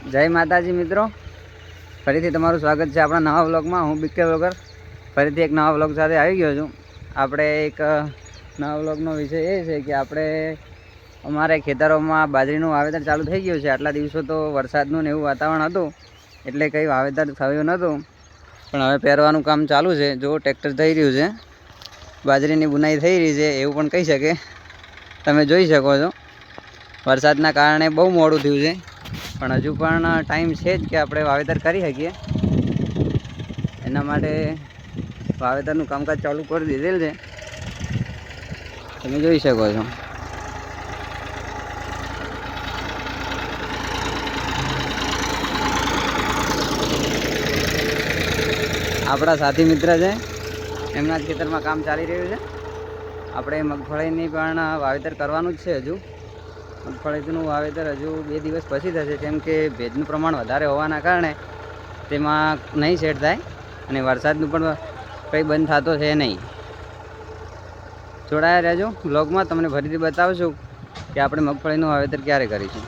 જય માતાજી મિત્રો, ફરીથી તમારું સ્વાગત છે આપણા નવા વ્લોગમાં। હું બીકે વ્લોગર ફરીથી એક નવા વ્લોગ સાથે આવી ગયો છું। આપણે એક નવા વ્લોગનો વિષય એ છે કે આપણે અમારે ખેતરોમાં બાજરીનું વાવેતર ચાલુ થઈ ગયું છે। આટલા દિવસો તો વરસાદનું ને એવું વાતાવરણ હતું એટલે કંઈ વાવેતર થયું નહોતું, પણ હવે પહેરવાનું કામ ચાલુ છે। જો ટ્રેક્ટર થઈ રહ્યું છે, બાજરીની બુનાઈ થઈ રહી છે એવું પણ કહી શકે। તમે જોઈ શકો છો વરસાદના કારણે બહુ મોડું થયું છે, પણ હજુ પણ ટાઈમ છે જ કે આપણે વાવેતર કરી શકીએ। એના માટે વાવેતરનું કામકાજ ચાલુ કરી દીધેલ છે, તમે જોઈ શકો છો। આપણા સાથી મિત્ર છે, એમના જ ખેતરમાં કામ ચાલી રહ્યું છે। આપણે મગફળીની પણ વાવેતર કરવાનું જ છે। હજુ મગફળીનું વાવેતર હજુ 2 દિવસ પછી થશે, કેમ કે ભેજનું પ્રમાણ વધારે હોવાના કારણે તેમાં નહીં સેટ થાય અને વરસાદનું પણ કંઈ બંધ થતો છે નહીં। જોડાયા રહેજો વ્લોગમાં, તમને ફરીથી બતાવશું કે આપણે મગફળીનું વાવેતર ક્યારે કરીશું।